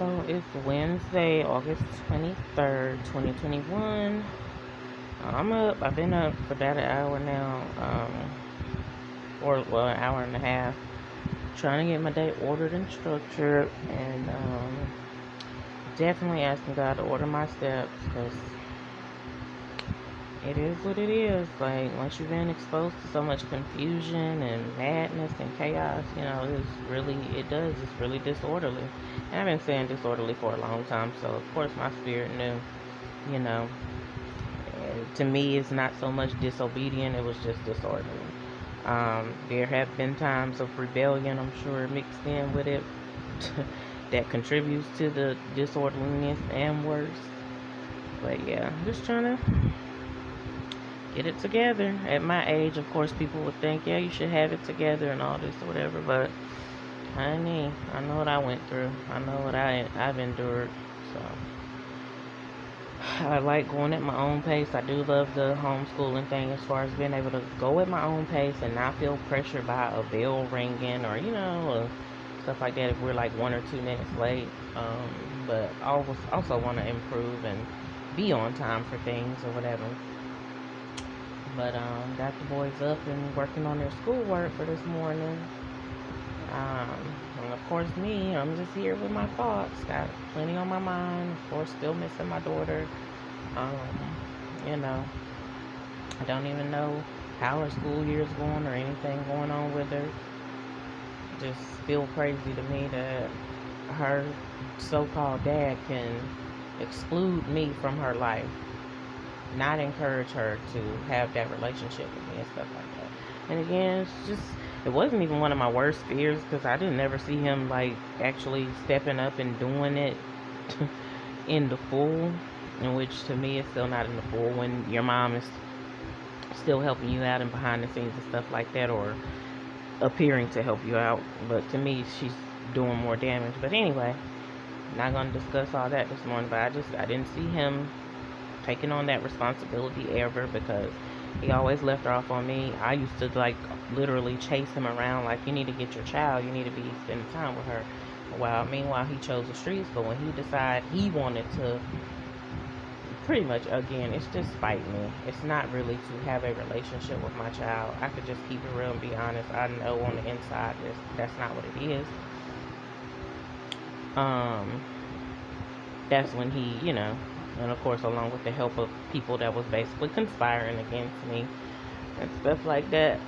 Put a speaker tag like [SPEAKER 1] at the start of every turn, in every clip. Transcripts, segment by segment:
[SPEAKER 1] So it's Wednesday, August 23rd, 2021. I'm up. I've been up for about an hour now, or well, an hour and a half, trying to get my day ordered and structured, and definitely asking God to order my steps because it is what it is. Like, once you've been exposed to so much confusion and madness and chaos, it's really disorderly. And I've been saying disorderly for a long time, so of course my spirit knew, you know. And to me, it's not so much disobedient, it was just disorderly. There have been times of rebellion, I'm sure, mixed in with it that contributes to the disorderliness and worse. But yeah, I'm just trying to get it together. At my age, of course, people would think, yeah, you should have it together and all this or whatever. But honey, I know what I went through. I know what I've endured. So I like going at my own pace. I do love the homeschooling thing as far as being able to go at my own pace and not feel pressured by a bell ringing or stuff like that if we're like 1 or 2 minutes late. But I also want to improve and be on time for things or whatever. But got the boys up and working on their schoolwork for this morning. And of course me, I'm just here with my thoughts. Got plenty on my mind. Of course, still missing my daughter. Um, you know, I don't even know how her school year is going or anything going on with her. Just feel crazy to me that her so-called dad can exclude me from her life, not encourage her to have that relationship with me and stuff like that. And again, it wasn't even one of my worst fears because I didn't ever see him like actually stepping up and doing it in the full, in which to me is still not in the full when your mom is still helping you out and behind the scenes and stuff like that, or appearing to help you out. But to me, she's doing more damage. But anyway, not gonna discuss all that this morning. But I didn't see him taking on that responsibility ever because he always left her off on me. I used to like literally chase him around like, you need to get your child, you need to be spending time with her. While meanwhile he chose the streets, but when he decided he wanted to, pretty much again, it's just spite me. It's not really to have a relationship with my child. I could just keep it real and be honest. I know on the inside that's not what it is. Um, that's when he, and of course, along with the help of people that was basically conspiring against me and stuff like that.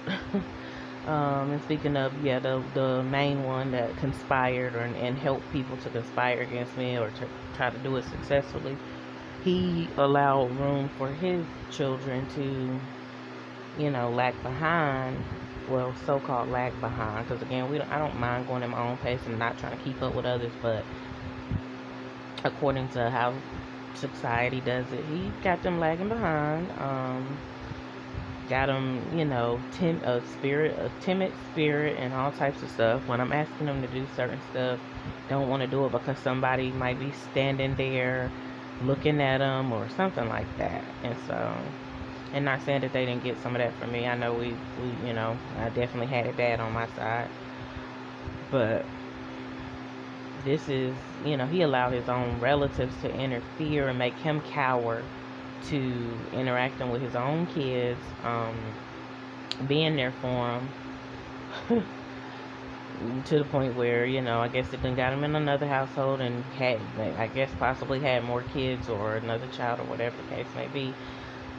[SPEAKER 1] And speaking of, yeah, the main one that conspired and helped people to conspire against me or to try to do it successfully, he allowed room for his children to, lag behind. Well, so-called lag behind, because again, I don't mind going at my own pace and not trying to keep up with others, but according to how society does it, he got them lagging behind. Got them, a timid spirit, and all types of stuff. When I'm asking them to do certain stuff, don't want to do it because somebody might be standing there looking at them or something like that. And so, and not saying that they didn't get some of that from me. I know we I definitely had it bad on my side, but this is, he allowed his own relatives to interfere and make him cower to interacting with his own kids, being there for him, to the point where, I guess it then got him in another household and had, I guess, possibly had more kids or another child or whatever the case may be,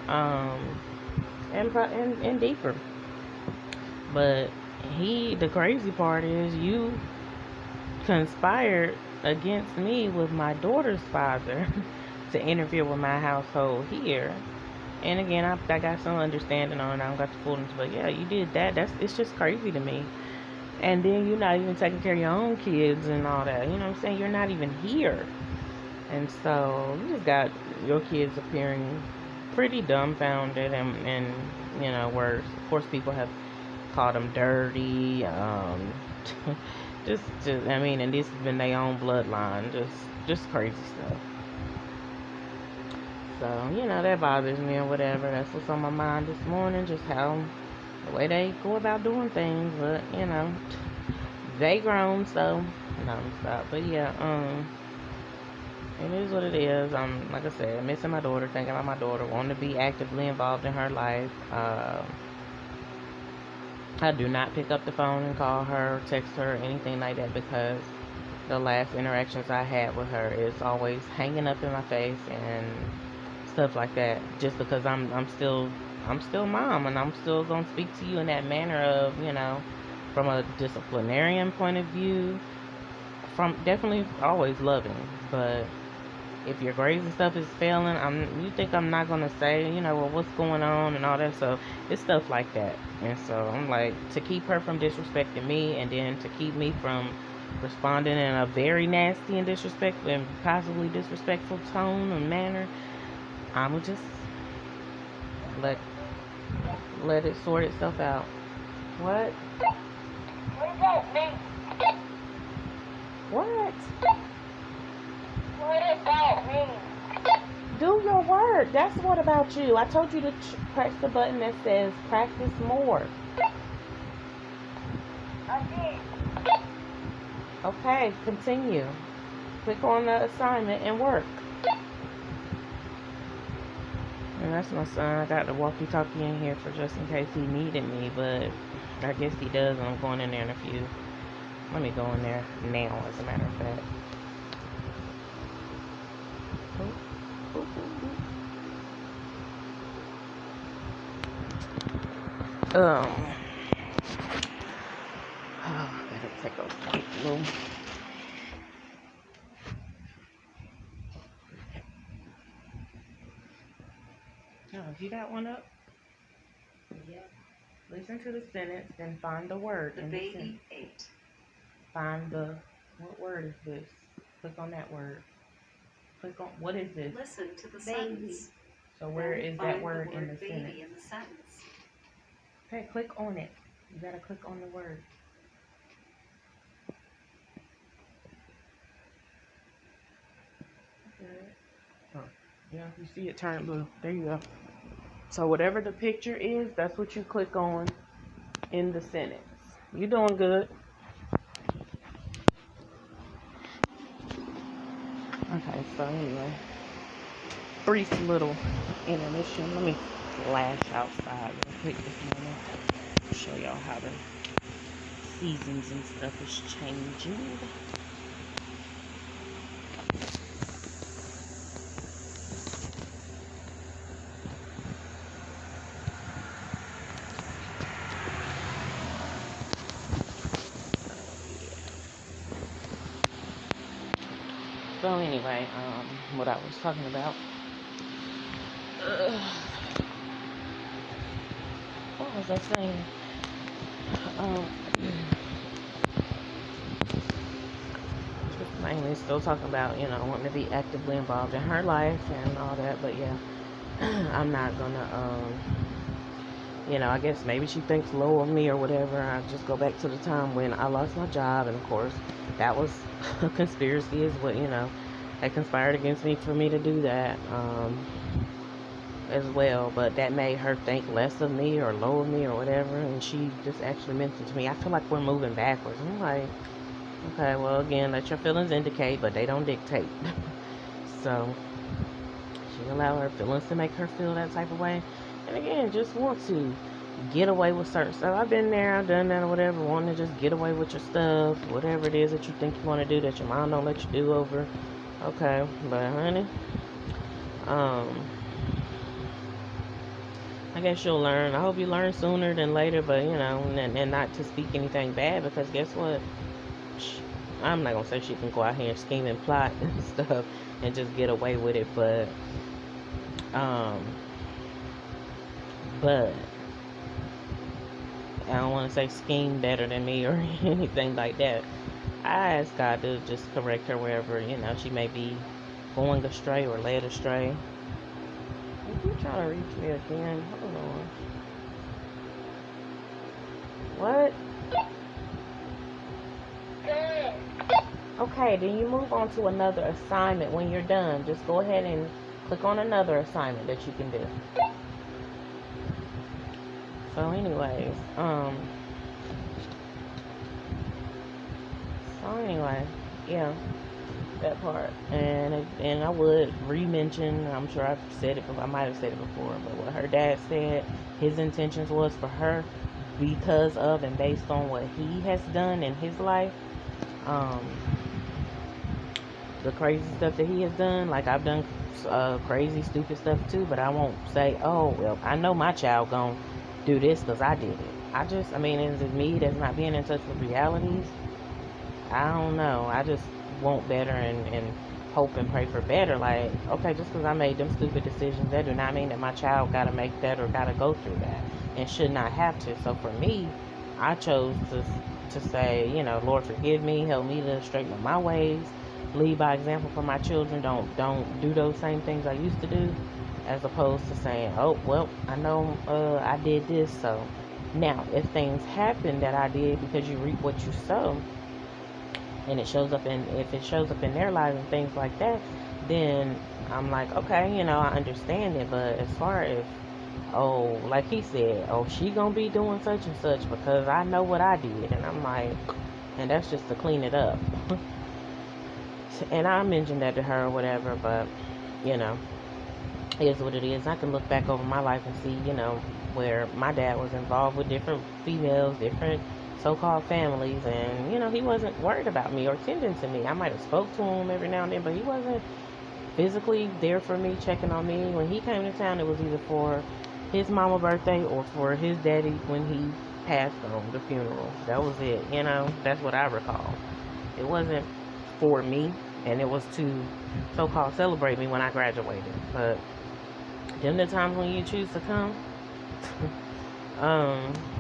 [SPEAKER 1] and deeper. But the crazy part is you conspired against me with my daughter's father to interfere with my household here. And again, I got some understanding on it. I don't got the fullness, but yeah, you did that. It's just crazy to me. And then you're not even taking care of your own kids and all that. You know what I'm saying? You're not even here. And so you just got your kids appearing pretty dumbfounded and worse. Of course, people have called them dirty. I mean, and this has been their own bloodline. Just crazy stuff. So, that bothers me or whatever. That's what's on my mind this morning. Just how the way they go about doing things. But, they grown, so no, stop. But yeah, It is what it is. Like I said, missing my daughter, thinking about my daughter, wanting to be actively involved in her life. I do not pick up the phone and call her, text her, anything like that, because the last interactions I had with her is always hanging up in my face and stuff like that. Just because I'm still mom, and I'm still gonna speak to you in that manner of, from a disciplinarian point of view, from definitely always loving. But if your grades and stuff is failing, you think I'm not gonna say, well, what's going on and all that. So it's stuff like that. And so I'm like, to keep her from disrespecting me, and then to keep me from responding in a very nasty and disrespectful and possibly disrespectful tone and manner, I'ma just let let it sort itself out. What?
[SPEAKER 2] What about me?
[SPEAKER 1] What?
[SPEAKER 2] What about me?
[SPEAKER 1] Do your work. That's what about you. I told you to press the button that says practice more.
[SPEAKER 2] I did.
[SPEAKER 1] Okay, continue. Click on the assignment and work. And that's my son. I got the walkie-talkie in here for just in case he needed me, but I guess he does, and I'm going in there in a few. Let me go in there now, as a matter of fact. Better take a quick little. Oh, you got one up?
[SPEAKER 3] Yep.
[SPEAKER 1] Listen to the sentence, then find the word.
[SPEAKER 3] The baby ate.
[SPEAKER 1] Find what word is this? Click on that word. Click on, what is this?
[SPEAKER 3] Listen to the
[SPEAKER 2] Baby.
[SPEAKER 3] sentence.
[SPEAKER 1] So where
[SPEAKER 3] Then
[SPEAKER 1] is
[SPEAKER 3] find
[SPEAKER 1] that word in the
[SPEAKER 3] baby
[SPEAKER 1] sentence?
[SPEAKER 3] in the sentence.
[SPEAKER 1] Okay, click on it. You gotta click on the word. Oh, yeah, you see it turn blue. There you go. So whatever the picture is, that's what you click on in the sentence. You're doing good. Okay, so anyway, brief little intermission. Let me flash outside real quick this morning. Show y'all how the seasons and stuff is changing. So anyway, what I was talking about. What was I saying? Just mainly still talking about, wanting to be actively involved in her life and all that. But yeah, I'm not gonna, I guess maybe she thinks low of me or whatever. I just go back to the time when I lost my job, and of course, that was a conspiracy, is what, that conspired against me for me to do that, as well. But that made her think less of me or low of me or whatever, and she just actually mentioned to me, I feel like we're moving backwards. I'm like, okay, well, again, let your feelings indicate, but they don't dictate. So she allowed her feelings to make her feel that type of way. And again, just want to get away with certain stuff. I've been there, I've done that or whatever, wanting to just get away with your stuff, whatever it is that you think you want to do that your mom don't let you do over. Okay, but honey, I guess you'll learn. I hope you learn sooner than later, but and not to speak anything bad, because guess what? I'm not gonna say she can go out here and scheme and plot and stuff and just get away with it, but but I don't want to say scheme better than me or anything like that. I ask God to just correct her wherever, she may be going astray or led astray. If you're trying to reach me again, hold on. What?
[SPEAKER 2] Good.
[SPEAKER 1] Okay, then you move on to another assignment when you're done. Just go ahead and click on another assignment that you can do. So anyways, yeah. that part. And I would re-mention, I'm sure I've said it before, I might have said it before, but what her dad said, his intentions was for her, because of and based on what he has done in his life, um, the crazy stuff that he has done. Like, I've done crazy, stupid stuff too, but I won't say, oh, well, I know my child gonna do this because I did it. I mean, is it me that's not being in touch with realities? I don't know. I just want better and hope and pray for better. Like, okay, just because I made them stupid decisions, that do not mean that my child got to make that or got to go through that and should not have to. So for me, I chose to say, you know, Lord, forgive me, help me to straighten up my ways, lead by example for my children. Don't do those same things I used to do, as opposed to saying, oh, well, I know I did this, so now if things happen that I did, because you reap what you sow, and it shows up in, if it shows up in their lives and things like that, then I'm like, okay, you know, I understand it. But as far as, oh, like he said, oh, she gonna be doing such and such because I know what I did, and I'm like, and that's just to clean it up. And I mentioned that to her or whatever, but you know, it is what it is. I can look back over my life and see, you know, where my dad was involved with different females, different so-called families, and you know, he wasn't worried about me or tending to me. I might have spoke to him every now and then, but he wasn't physically there for me, checking on me. When he came to town, it was either for his mama birthday or for his daddy when he passed on, the funeral. That was it, you know. That's what I recall. It wasn't for me, and it was to so-called celebrate me when I graduated. But them the times when you choose to come.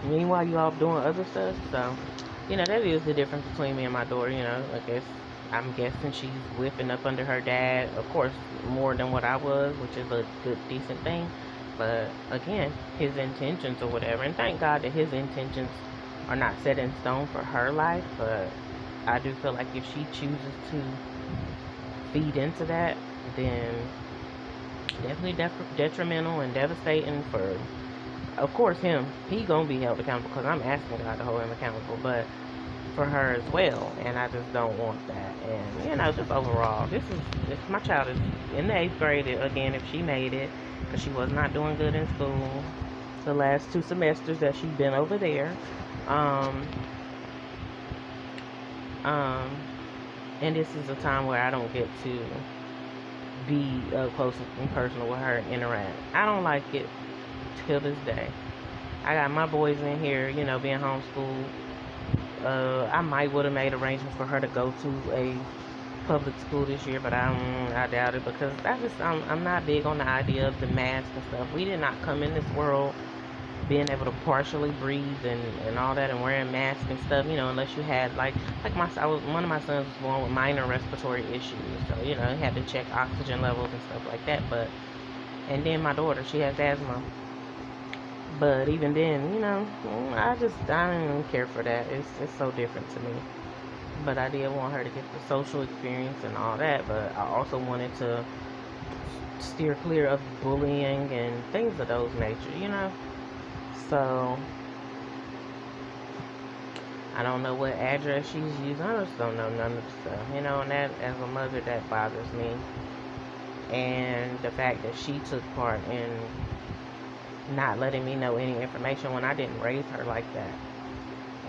[SPEAKER 1] Meanwhile, you all doing other stuff. So, you know, that is the difference between me and my daughter. You know, I'm guessing she's whipping up under her dad, of course, more than what I was, which is a good, decent thing. But again, his intentions or whatever, and thank God that his intentions are not set in stone for her life. But I do feel like if she chooses to feed into that, then definitely detrimental and devastating for, of course, him. He gonna be held accountable because I'm asking God to hold him accountable, but for her as well. And I just don't want that. And you know, just overall, if my child is in the 8th grade again, if she made it, because she was not doing good in school the last 2 semesters that she's been over there, and this is a time where I don't get to be close and personal with her and interact. I don't like it till this day. I got my boys in here, you know, being homeschooled. I might would have made arrangements for her to go to a public school this year, but I doubt it, because I'm not big on the idea of the mask and stuff. We did not come in this world being able to partially breathe and all that, and wearing masks and stuff, you know, unless you had like one of my sons was born with minor respiratory issues, so you know, he had to check oxygen levels and stuff like that. But and then my daughter, she has asthma, but even then, you know, I don't even care for that. It's so different to me. But I did want her to get the social experience and all that, but I also wanted to steer clear of bullying and things of those nature, you know. So I don't know what address she's using. I just don't know none of the stuff, you know. And that, as a mother, that bothers me. And the fact that she took part in not letting me know any information when I didn't raise her like that,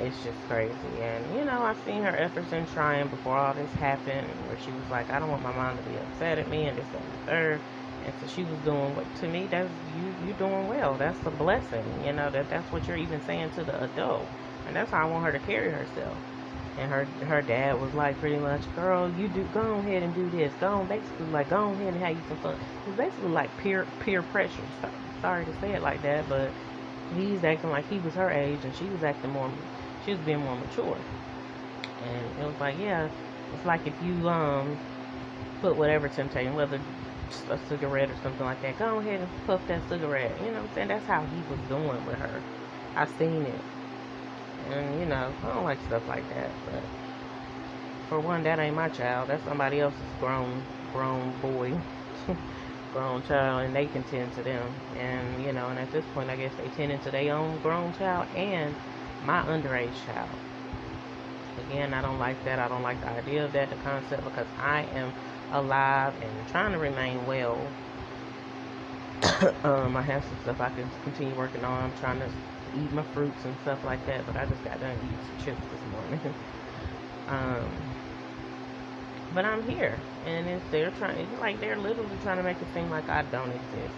[SPEAKER 1] it's just crazy. And you know, I've seen her efforts in trying before all this happened, where she was like, I don't want my mom to be upset at me and this and the third. And so she was doing what, to me, that's you doing well. That's a blessing, you know, that's what you're even saying to the adult. And that's how I want her to carry herself. And her dad was like, pretty much, girl, go ahead and do this. Go ahead and have you some fun. It's basically like peer pressure. So, sorry to say it like that, but he's acting like he was her age, and she was being more mature. And it was like, yeah, it's like if you put whatever temptation, whether a cigarette or something like that, go ahead and puff that cigarette. You know what I'm saying? That's how he was doing with her. I seen it. And you know, I don't like stuff like that. But for one, that ain't my child. That's somebody else's grown boy, grown child, and they can tend to them. And you know, and at this point, I guess they tend to their own grown child and my underage child. Again, I don't like that. I don't like the idea of that, the concept, because I am alive and trying to remain well. I have some stuff I can continue working on. I'm trying to eat my fruits and stuff like that, but I just got done eating some chips this morning. um, but I'm here, and they're literally trying to make it seem like I don't exist.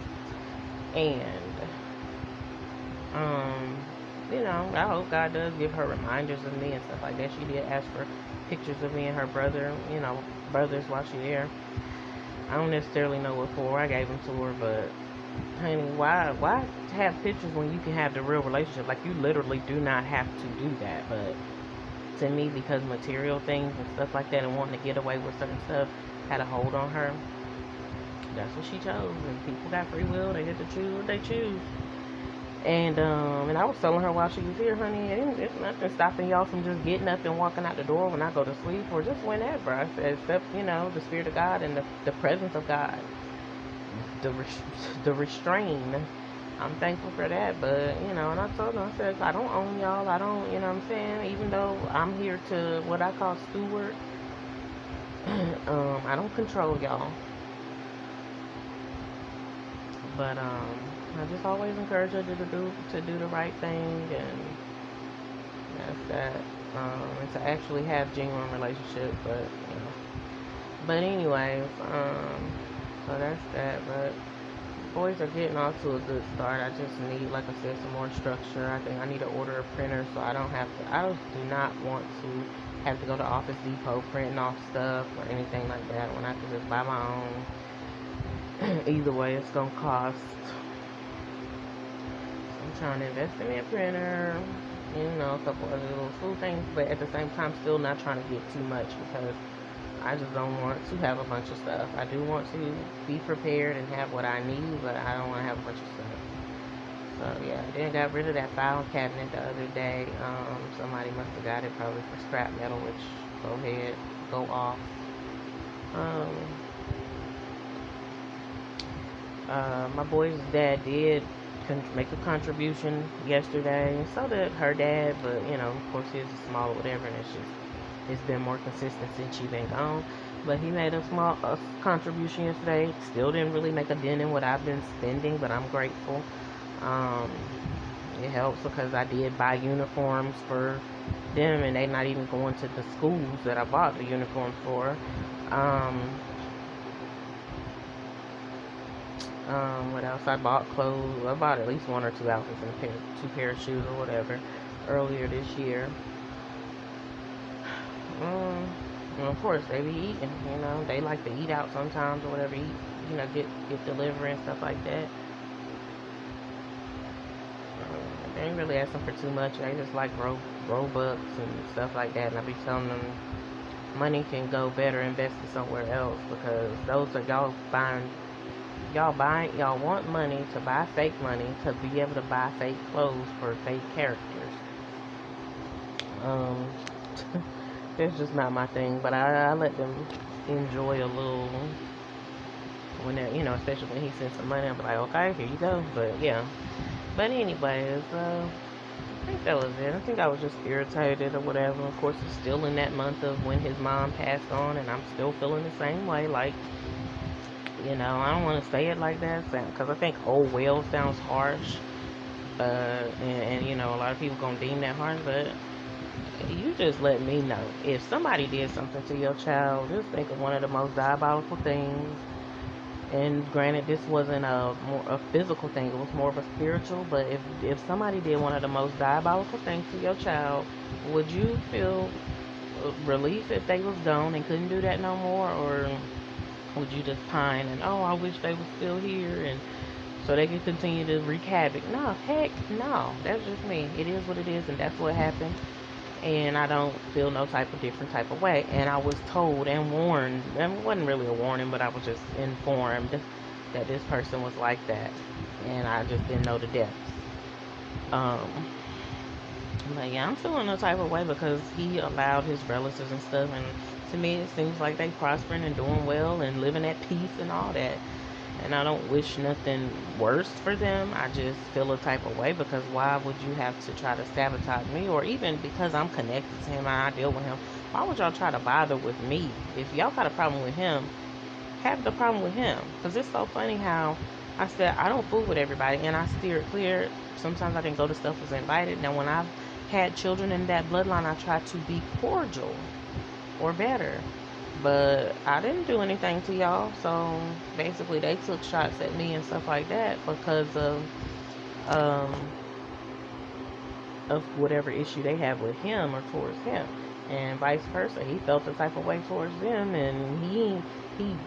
[SPEAKER 1] And I hope God does give her reminders of me and stuff like that. She did ask for pictures of me and her brother, brothers while she's there. I don't necessarily know what for. I gave them to her, but honey, why have pictures when you can have the real relationship? Like, you literally do not have to do that. But to me, because material things and stuff like that and wanting to get away with certain stuff had a hold on her, that's what she chose. And people got free will. They get to choose what they choose. And I was telling her while she was here, honey, it's nothing stopping y'all from just getting up and walking out the door when I go to sleep, or just whenever. I said, except, the Spirit of God and the presence of God. The restrain. I'm thankful for that, but, and I told her, I said, I don't own y'all. I don't, what I'm saying? Even though I'm here to what I call steward, I don't control y'all. But, I just always encourage her to do the right thing, and that's that. And to actually have genuine relationship, But anyways, so that's that. But boys are getting off to a good start. I just need, like I said, some more structure. I think I need to order a printer so I don't have to. I do not want to have to go to Office Depot printing off stuff or anything like that when I can just buy my own. Either way, it's gonna cost. I'm trying to invest in a printer, a couple other little school things, but at the same time, still not trying to get too much because I just don't want to have a bunch of stuff. I do want to be prepared and have what I need, but I don't want to have a bunch of stuff. So yeah, then got rid of that file cabinet the other day. Somebody must have got it probably for scrap metal, which go ahead, go off. My boy's dad did make a contribution yesterday, and so did her dad, but of course his is small or whatever, and it's been more consistent since she's been gone. But he made a small contribution yesterday. Still didn't really make a dent in what I've been spending, but I'm grateful. It helps because I did buy uniforms for them, and they're not even going to the schools that I bought the uniforms for. What else? I bought clothes. I bought at least one or two outfits and two pair of shoes or whatever earlier this year. And of course, they be eating. They like to eat out sometimes or whatever. Get delivery and stuff like that. They ain't really asking for too much. They just like Robux and stuff like that. And I be telling them money can go better invested somewhere else, because those are y'all want money to buy fake money to be able to buy fake clothes for fake characters. That's just not my thing, but I let them enjoy a little when they're, especially when he sends some money. I'm like, okay, here you go. But yeah. But anyways, I think that was it. I think I was just irritated or whatever. Of course, it's still in that month of when his mom passed on, and I'm still feeling the same way. Like, I don't want to say it like that, because I think "oh well" sounds harsh, and a lot of people gonna deem that harsh. But you just let me know if somebody did something to your child. Just think of one of the most diabolical things. And granted, this wasn't a physical thing; it was more of a spiritual. But if somebody did one of the most diabolical things to your child, would you feel relief if they was gone and couldn't do that no more, or would you just pine and, oh, I wish they were still here and so they could continue to wreak havoc? No, heck no. That's just me. It is what it is, and that's what happened. And I don't feel no different type of way. And I was told and warned, and it wasn't really a warning, but I was just informed that this person was like that, and I just didn't know the depths. But yeah, I'm feeling no type of way because he allowed his relatives and stuff, and to me it seems like they prospering and doing well and living at peace and all that. And I don't wish nothing worse for them. I just feel a type of way because why would you have to try to sabotage me? Or even because I'm connected to him and I deal with him, why would y'all try to bother with me? If y'all got a problem with him, have the problem with him. Because it's so funny how I said I don't fool with everybody and I steer it clear. Sometimes I didn't go to stuff was invited. Now when I've had children in that bloodline, I try to be cordial or better. But I didn't do anything to y'all. So basically they took shots at me and stuff like that because um of whatever issue they have with him or towards him, and vice versa. He felt the type of way towards them, and he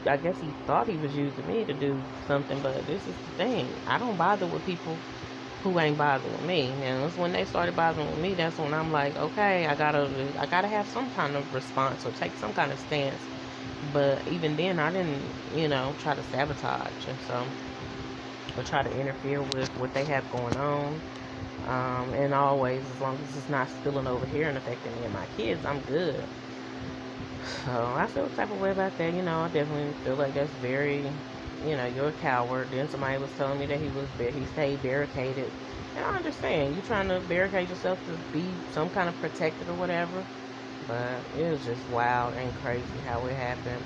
[SPEAKER 1] I guess he thought he was using me to do something. But this is the thing: I don't bother with people who ain't bothering with me. And it's when they started bothering with me, that's when I'm like, okay, I gotta have some kind of response or take some kind of stance. But even then, I didn't, try to sabotage and so or try to interfere with what they have going on. And always, as long as it's not spilling over here and affecting me and my kids, I'm good. So I feel the type of way about that. I definitely feel like that's very, you're a coward. Then somebody was telling me that he stayed barricaded. And I understand you trying to barricade yourself to be some kind of protected or whatever. But it was just wild and crazy how it happened.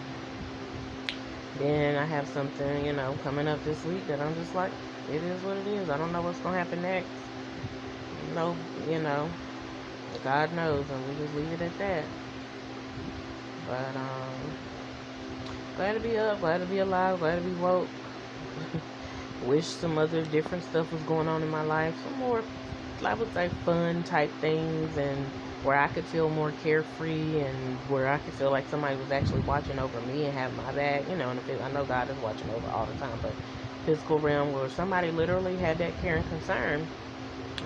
[SPEAKER 1] Then I have something, coming up this week that I'm just like, it is what it is. I don't know what's gonna happen next. No, God knows, and we just leave it at that. But glad to be up, glad to be alive, glad to be woke. Wish some other different stuff was going on in my life, some more, I would say, fun type things, and where I could feel more carefree, and where I could feel like somebody was actually watching over me and have my back. And I know God is watching over all the time, but physical realm where somebody literally had that care and concern.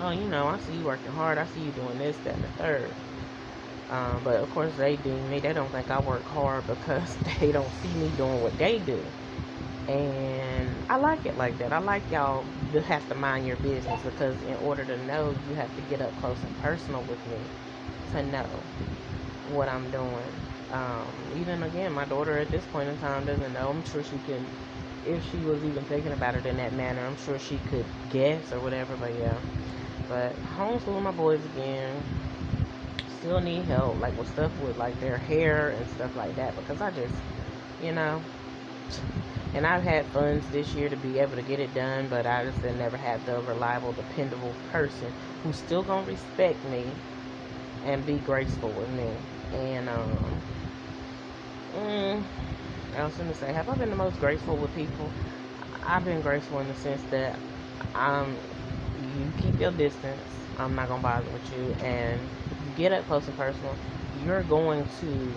[SPEAKER 1] Oh, I see you working hard. I see you doing this, that, and the third. But of course, they deem me. They don't think I work hard because they don't see me doing what they do. And I like it like that. I like y'all to have to mind your business because in order to know, you have to get up close and personal with me to know what I'm doing. Even again, my daughter at this point in time doesn't know. I'm sure she can, if she was even thinking about it in that manner, I'm sure she could guess or whatever. But yeah. But homeschooling my boys again. Still need help, like with stuff with like their hair and stuff like that, because I just, and I've had funds this year to be able to get it done, but I just never had the reliable, dependable person who's still gonna respect me and be graceful with me. And I was gonna say, have I been the most graceful with people? I've been graceful in the sense that you keep your distance. I'm not gonna bother with you, and you get up close and personal. You're going to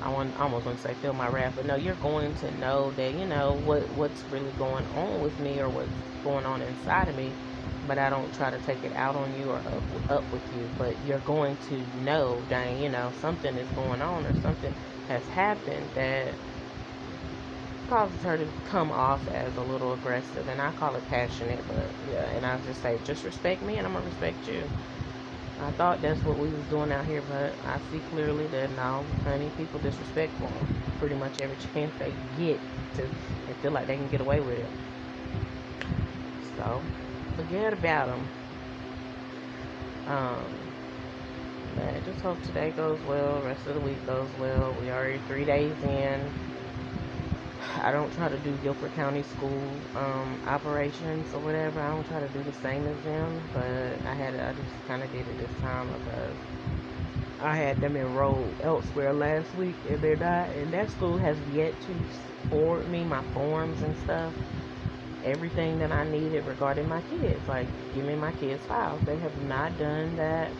[SPEAKER 1] I almost want to say feel my wrath, but no, you're going to know that what's really going on with me or what's going on inside of me. But I don't try to take it out on you or up with you. But you're going to know, dang, something is going on or something has happened that causes her to come off as a little aggressive, and I call it passionate. But yeah, and I just say, just respect me and I'm gonna respect you. I thought that's what we was doing out here, but I see clearly that now, honey, people disrespectful pretty much every chance they get to and feel like they can get away with it. So forget about them. Man, just hope today goes well, rest of the week goes well. We already 3 days in. I don't try to do Guilford County School operations or whatever. I don't try to do the same as them, but I just kind of did it this time because I had them enrolled elsewhere last week, and they're not. And that school has yet to forward me my forms and stuff, everything that I needed regarding my kids. Like, give me my kids' files. They have not done that.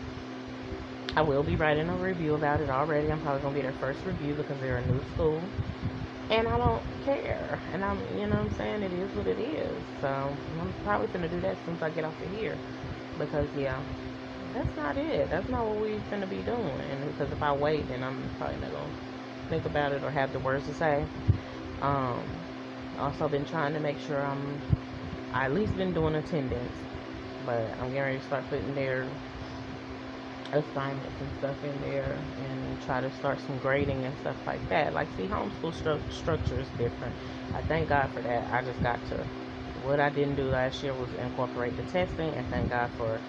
[SPEAKER 1] I will be writing a review about it already. I'm probably gonna be their first review because they're a new school. And I don't care. And I'm, what I'm saying? It is what it is. So I'm probably going to do that since I get off of here. Because, yeah, that's not it. That's not what we're going to be doing. And because if I wait, then I'm probably not going to think about it or have the words to say. Also been trying to make sure I at least been doing attendance. But I'm getting ready to start putting their assignments and stuff in there and try to start some grading and stuff like that. Like, see, homeschool structure is different. I thank God for that. I just got to, what I didn't do last year was incorporate the testing, and thank God for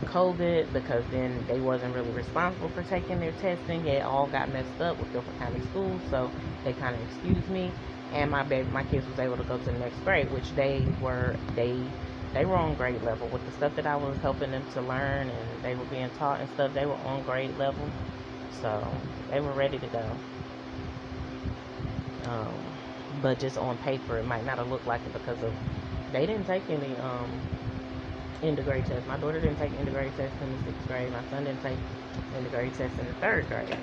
[SPEAKER 1] COVID, because then they wasn't really responsible for taking their testing. It all got messed up with different kind of schools, so they kind of excused me, and my kids was able to go to the next grade, which they were on grade level with the stuff that I was helping them to learn, and they were being taught and stuff. They were on grade level, so they were ready to go. Um, but just on paper, it might not have looked like it because of they didn't take any end of grade tests. My daughter didn't take end of grade tests in the 6th grade. My son didn't take end of grade tests in the 3rd grade.